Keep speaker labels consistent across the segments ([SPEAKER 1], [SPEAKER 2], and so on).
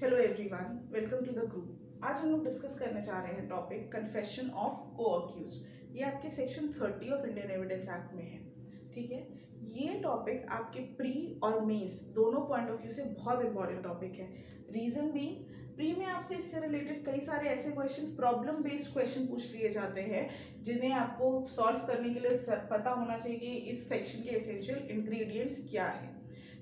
[SPEAKER 1] Hello everyone, welcome to the group. आज हम लोग डिस्कस करने जा रहे हैं topic confession of co accused. ये आपके section 30 of Indian evidence act में है। ठीक है, ये टॉपिक आपके प्री और मेंस दोनों पॉइंट ऑफ व्यू से बहुत इंपॉर्टेंट टॉपिक है। रीजन भी, प्री में आपसे इससे रिलेटेड कई सारे ऐसे क्वेश्चन, प्रॉब्लम बेस्ड क्वेश्चन पूछ लिए जाते हैं जिन्हें आपको सॉल्व करने के लिए पता होना चाहिए कि इस सेक्शन के एसेंशियल इंग्रेडिएंट्स क्या है।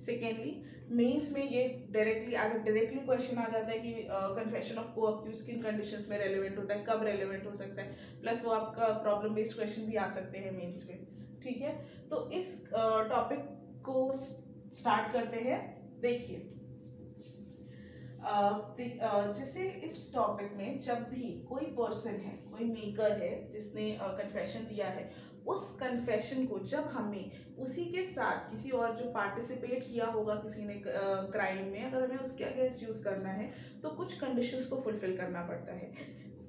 [SPEAKER 1] सेकेंडली, मेंस में ये डायरेक्टली क्वेश्चन आ जाता है कि कन्फेशन ऑफ को अक्यूज किन कंडीशंस में रेलेवेंट होता है, कब रेलेवेंट हो सकता है, प्लस वो आपका प्रॉब्लम बेस्ड क्वेश्चन भी आ सकते हैं मेंस में। ठीक है, तो इस टॉपिक को स्टार्ट करते हैं। देखिए, जैसे इस टॉपिक में जब भी कोई पर्सन है, कोई मेकर है जिसने कन्फेशन दिया है, उस कन्फेशन को जब हमें उसी के साथ किसी और जो पार्टिसिपेट किया होगा किसी ने क्राइम में, अगर हमें उसके अगेंस्ट यूज करना है तो कुछ कंडीशंस को फुलफिल करना पड़ता है।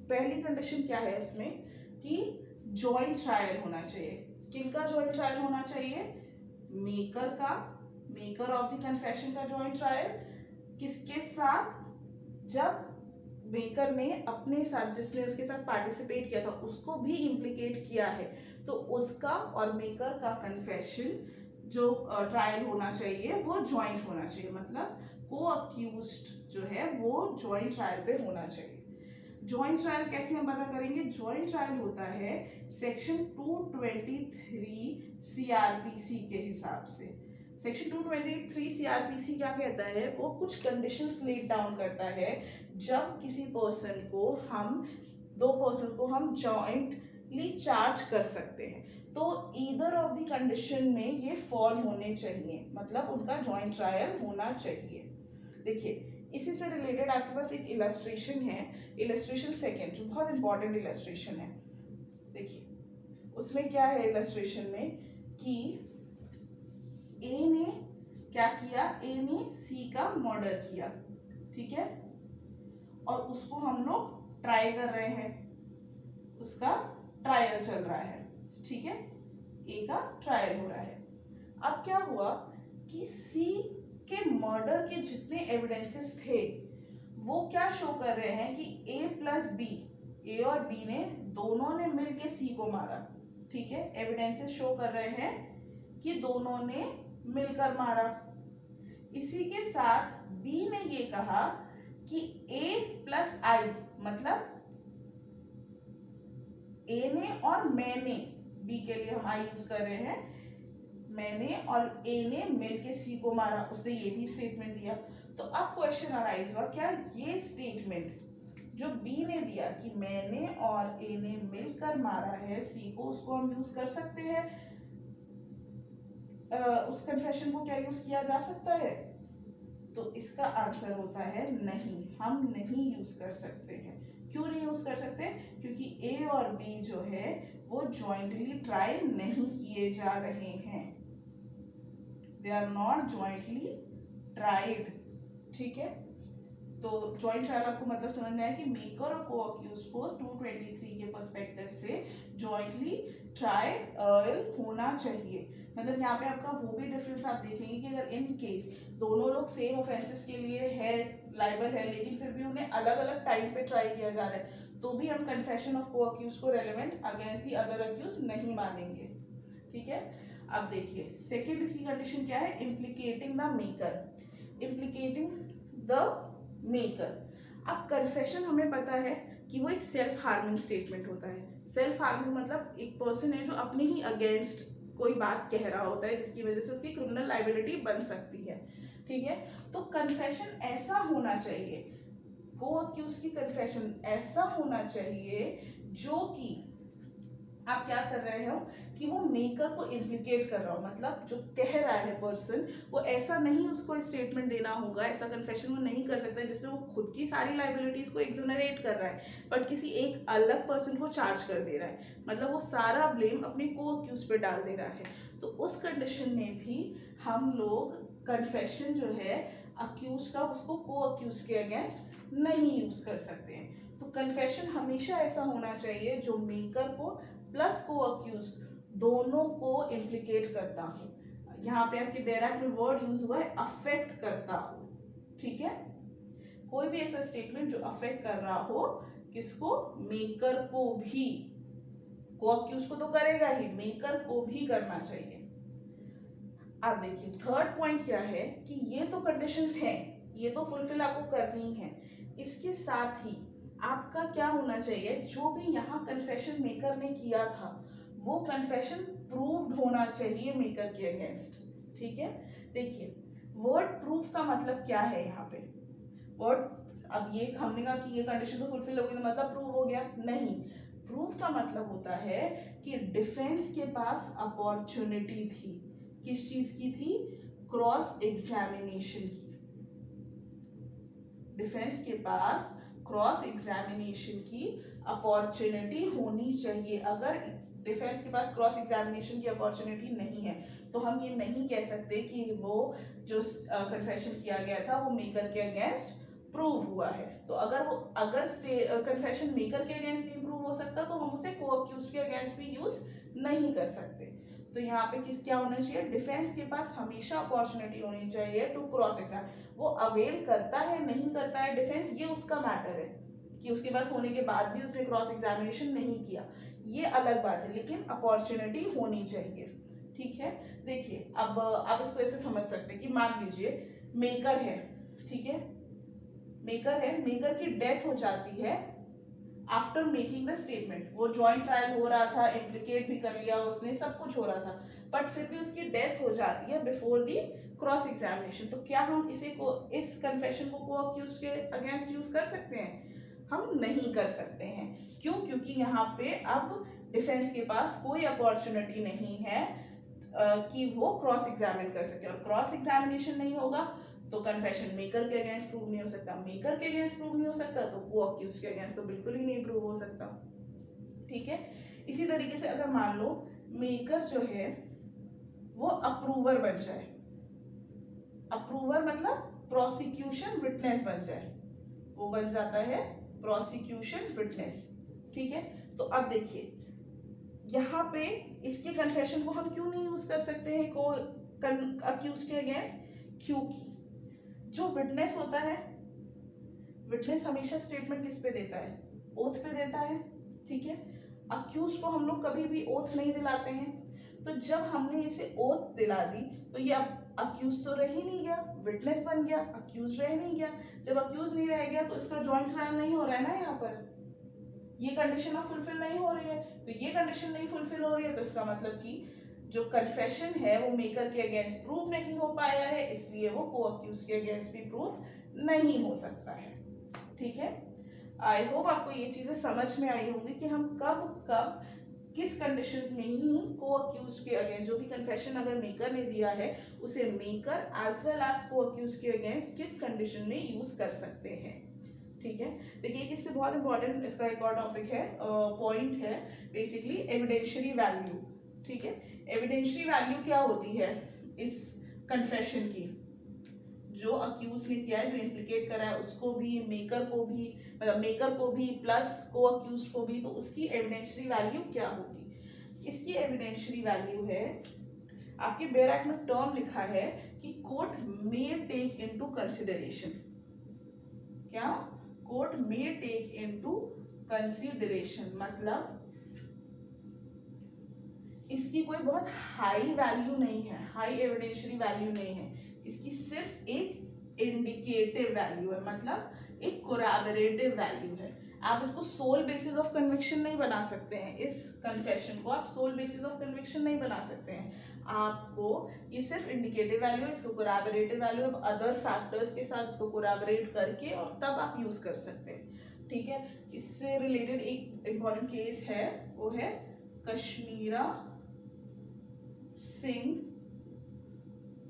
[SPEAKER 1] पहली कंडीशन क्या है इसमें कि जॉइंट ट्रायल होना चाहिए। किनका जॉइंट ट्रायल होना चाहिए? मेकर का, मेकर ऑफ द कन्फेशन का जॉइंट ट्रायल। किसके साथ? जब मेकर ने अपने साथ, जिसने उसके साथ पार्टिसिपेट किया था, उसको भी इम्प्लीकेट किया है, तो उसका और मेकर का कन्फेशन जो ट्रायल होना चाहिए वो जॉइंट होना चाहिए। मतलब को अक्यूज्ड जो है वो जॉइंट ट्रायल पे होना चाहिए। जॉइंट ट्रायल कैसे हम पता करेंगे? जॉइंट ट्रायल होता है सेक्शन 223 सीआरपीसी के हिसाब से। सेक्शन 223 सीआरपीसी क्या कहता है? वो कुछ कंडीशंस लेट डाउन करता है जब किसी पर्सन को हम, दो पर्सन को हम जॉइंटली चार्ज कर सकते हैं, तो ईदर ऑफ द कंडीशन में ये फॉल होने चाहिए, मतलब उनका जॉइंट ट्रायल होना चाहिए। देखिए, इसी से रिलेटेड आपके पास एक इलस्ट्रेशन है, इलस्ट्रेशन सेकेंड, जो बहुत इंपॉर्टेंट इलस्ट्रेशन है। देखिए, उसमें क्या है इलस्ट्रेशन में कि ए ने क्या किया? ए ने सी का मर्डर किया, ठीक है, और उसको हम लोग ट्राई कर रहे हैं, उसका ट्रायल चल रहा है, ठीक है, ए का ट्रायल हो रहा है। अब क्या हुआ कि सी के मर्डर के जितने एविडेंसेस थे वो क्या शो कर रहे हैं कि ए प्लस बी, ए और बी ने दोनों ने मिलके सी को मारा, ठीक है, एविडेंसेस शो कर रहे हैं कि दोनों ने मिलकर मारा। इसी के साथ बी ने ये कहा कि ए प्लस आई, मतलब ए ने और मैंने, बी के लिए हम आई यूज कर रहे हैं, मैंने और ए ने मिलके सी को मारा, उसने ये भी स्टेटमेंट दिया। तो अब क्वेश्चन अराइज हुआ, क्या ये स्टेटमेंट जो बी ने दिया कि मैंने और ए ने मिलकर मारा है सी को, उसको हम यूज कर सकते हैं? उस कन्फेशन को क्या यूज किया जा सकता है? तो इसका आंसर होता है नहीं, हम नहीं यूज कर सकते हैं। क्यों नहीं यूज कर सकते? क्योंकि ए और बी जो है वो जॉइंटली ट्राई नहीं किए जा रहे हैं, they are not jointly tried, ठीक है। तो जॉइंट ट्रायल आपको मतलब समझ में आया कि मेकर और को अक्यूज को 223 के पर्सपेक्टिव से जॉइंटली ट्रायल होना चाहिए। मतलब यहाँ पे आपका वो भी डिफरेंस आप देखेंगे कि अगर इन केस दोनों लोग सेम ऑफेंसेस के लिए है, लाइबल है, लेकिन फिर भी उन्हें अलग अलग टाइम पे ट्राई किया जा रहा है, तो भी हम कन्फेशन ऑफ को अक्यूज को relevant against the other accused नहीं मानेंगे, ठीक है। अब देखिए, सेकेंड इसकी कंडीशन क्या है? इम्प्लीकेटिंग द मेकर, इम्प्लीकेटिंग द मेकर। अब कन्फेशन हमें पता है कि वो एक सेल्फ हार्मिंग स्टेटमेंट होता है। सेल्फ हार्मिंग मतलब एक पर्सन है जो अपने ही अगेंस्ट कोई बात कह रहा होता है जिसकी वजह से उसकी क्रिमिनल लाइबिलिटी बन सकती है, ठीक है। तो कन्फेशन ऐसा होना चाहिए, को अक्यूज की कन्फेशन ऐसा होना चाहिए जो कि आप क्या कर रहे हो कि वो मेकर को इम्प्लीकेट कर रहा हो, मतलब जो कह रहा है पर्सन वो ऐसा नहीं, उसको स्टेटमेंट देना होगा, ऐसा कन्फेशन वो नहीं कर सकता जिसमें वो खुद की सारी लाइबिलिटीज को एक्सोनरेट कर रहा है बट किसी एक अलग पर्सन को चार्ज कर दे रहा है, मतलब वो सारा ब्लेम अपने को अक्यूज पे डाल दे रहा है। तो उस कंडीशन में भी हम लोग कन्फेशन जो है अक्यूज का, उसको को अक्यूज के अगेंस्ट नहीं यूज कर सकते हैं। तो कन्फेशन हमेशा ऐसा होना चाहिए जो मेकर को प्लस को अक्यूज दोनों को इम्प्लीकेट करता हूँ। यहाँ पे आपके बैराक में वर्ड यूज हुआ है अफेक्ट करता हूँ, ठीक है। कोई भी ऐसा स्टेटमेंट जो अफेक्ट कर रहा हो किसको, मेकर को भी, को अक्यूज को तो करेगा ही, मेकर को भी करना चाहिए। अब देखिए थर्ड पॉइंट क्या है कि ये तो कंडीशंस हैं, ये तो फुलफिल आपको करनी है, इसके साथ ही आपका क्या होना चाहिए, जो भी यहाँ कन्फेशन मेकर ने किया था वो कन्फेशन प्रूव्ड होना चाहिए मेकर के अगेंस्ट। ठीक है, देखिए वर्ड प्रूफ का मतलब क्या है यहाँ पे, वर्ड, अब ये हमने कहा कि ये कंडीशन तो फुलफिल हो गई तो मतलब प्रूव हो गया, नहीं, प्रूफ का मतलब होता है कि डिफेंस के पास अपॉर्चुनिटी थी, किस चीज की थी, क्रॉस एग्जामिनेशन की, डिफेंस के पास क्रॉस एग्जामिनेशन की अपॉर्चुनिटी होनी चाहिए। अगर डिफेंस के पास क्रॉस एग्जामिनेशन की अपॉर्चुनिटी नहीं है तो हम ये नहीं कह सकते कि वो जो कन्फेशन किया गया था वो मेकर के अगेंस्ट प्रूव हुआ है। तो अगर कन्फेशन मेकर के अगेंस्ट नहीं प्रूव हो सकता तो हम उसे को अक्यूज के अगेंस्ट भी यूज नहीं कर सकते। तो यहाँ पे क्या होना चाहिए, डिफेंस के पास हमेशा अपॉर्चुनिटी होनी चाहिए टू क्रॉस एग्जाम। वो अवेल करता है नहीं करता है डिफेंस, ये उसका मैटर है कि उसके पास होने के बाद भी उसने क्रॉस एग्जामिनेशन नहीं किया, ये अलग बात है, लेकिन अपॉर्चुनिटी होनी चाहिए। ठीक है, देखिए अब आप इसको ऐसे समझ सकते हैं कि मान लीजिए मेकर है, ठीक है, मेकर है, मेकर की डेथ हो जाती है आफ्टर मेकिंग द स्टेटमेंट, वो जॉइंट ट्रायल हो रहा था, इम्प्लीकेट भी कर लिया उसने, सब कुछ हो रहा था, बट फिर भी उसकी डेथ हो जाती है बिफोर दी क्रॉस एग्जामिनेशन। तो क्या हम इसे को, इस कन्फेशन को अक्यूज्ड के अगेंस्ट यूज कर सकते हैं, हम नहीं कर सकते हैं। क्यों, क्योंकि यहाँ पे अब डिफेंस के पास कोई अपॉर्चुनिटी नहीं है कि वो क्रॉस एग्जामिन कर सके, और क्रॉस एग्जामिनेशन नहीं होगा तो कन्फेशन मेकर के अगेंस्ट प्रूव नहीं हो सकता, मेकर के अगेंस्ट प्रूव नहीं हो सकता तो वो अक्यूज के अगेंस्ट तो बिल्कुल ही नहीं प्रूव हो सकता। ठीक है, इसी तरीके से अगर मान लो मेकर जो है वो अप्रूवर बन जाए, अप्रूवर मतलब प्रोसिक्यूशन विटनेस बन जाए, वो बन जाता है प्रोसिक्यूशन विटनेस। ठीक है, तो अब देखिए यहाँ पे इसके कन्फेशन को हम क्यों नहीं यूज कर सकते हैं को अक्यूज के अगेंस्ट, क्योंकि जो विटनेस होता है, विटनेस हमेशा स्टेटमेंट किस पे देता है, ओथ पे देता है। ठीक है, अक्यूज को हम लोग कभी भी ओथ नहीं दिलाते हैं, तो जब हमने इसे ओथ दिला दी तो ये अक्यूज तो रह ही नहीं गया, विटनेस बन गया, अक्यूज रह नहीं गया। जब अक्यूज नहीं रह गया तो इसका जॉइंट ट्रायल नहीं हो रहा है ना, यहाँ पर ये कंडीशन अब फुलफिल नहीं हो रही है, तो ये कंडीशन नहीं फुलफिल हो रही है तो इसका मतलब कि जो कन्फेशन है वो मेकर के अगेंस्ट प्रूव नहीं हो पाया है, इसलिए वो को अक्यूज के अगेंस्ट भी प्रूव नहीं हो सकता है। ठीक है, आई होप आपको ये चीजें समझ में आई होंगी कि हम कब कब किस कंडीशंस में ही को अक्यूज के अगेंस्ट, जो भी कन्फेशन अगर मेकर ने दिया है उसे मेकर एज वेल एज को अक्यूज के अगेंस्ट किस कंडीशन में यूज कर सकते हैं। ठीक है, देखिए इससे बहुत इंपॉर्टेंट इसका एक और टॉपिक है, पॉइंट है बेसिकली एविडेंशियरी वैल्यू। ठीक है, एविडेंशियरी वैल्यू क्या होती है इस कन्फेशन की, जो अक्यूज ने किया है, जो इम्प्लीकेट करा है उसको भी, मेकर को भी, मतलब मेकर को भी प्लस को अक्यूज को भी, तो उसकी एविडेंशियरी वैल्यू क्या होगी। इसकी एविडेंशियरी वैल्यू है, आपके बेयर एक्ट में टर्म लिखा है कि court may take into consideration, क्या, court may take into consideration, मतलब इसकी कोई बहुत हाई वैल्यू नहीं है, हाई एविडेंशियरी वैल्यू नहीं है, इसकी सिर्फ एक इंडिकेटिव वैल्यू है, मतलब एक कोरैबोरेटिव वैल्यू है। आप इसको सोल बेसिस ऑफ कन्विक्शन नहीं बना सकते हैं, इस कन्फेशन को आप सोल बेसिस ऑफ कन्विक्शन नहीं बना सकते हैं, आपको ये सिर्फ इंडिकेटिव वैल्यू है, इसको कोरैबोरेटिव वैल्यू अदर फैक्टर्स के साथ इसको कोरैबोरेट करके और तब आप यूज कर सकते हैं। ठीक है, इससे रिलेटेड एक इम्पॉर्टेंट केस है, वो है Kashmira Singh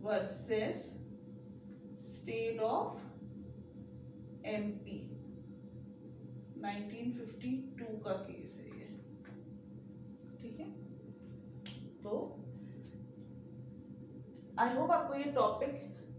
[SPEAKER 1] versus state of MP, 1952 का केस है ये। ठीक है, तो आई होप आपको ये टॉपिक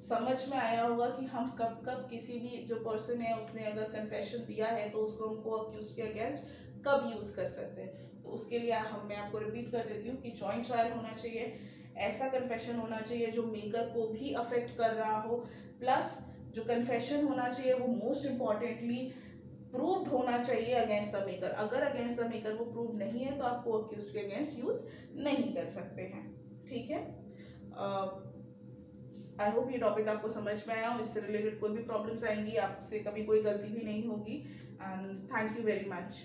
[SPEAKER 1] समझ में आया होगा कि हम कब कब किसी भी जो पर्सन है उसने अगर कन्फेशन दिया है तो उसको हमको अक्यूज के अगेंस्ट कब यूज कर सकते हैं। तो उसके लिए मैं आपको रिपीट कर देती हूँ कि जॉइंट ट्रायल होना चाहिए, ऐसा कन्फेशन होना चाहिए जो मेकर को भी अफेक्ट कर रहा हो, प्लस जो कन्फेशन होना चाहिए वो मोस्ट इम्पॉर्टेंटली प्रूव्ड होना चाहिए अगेंस्ट द मेकर। अगर अगेंस्ट द मेकर वो प्रूव नहीं है तो आप को अक्यूज के अगेंस्ट यूज नहीं कर सकते हैं। ठीक है, आई होप ये टॉपिक आपको समझ में आया हो। इससे रिलेटेड कोई भी प्रॉब्लम्स आएंगी, आपसे कभी कोई गलती भी नहीं होगी। And thank you very much.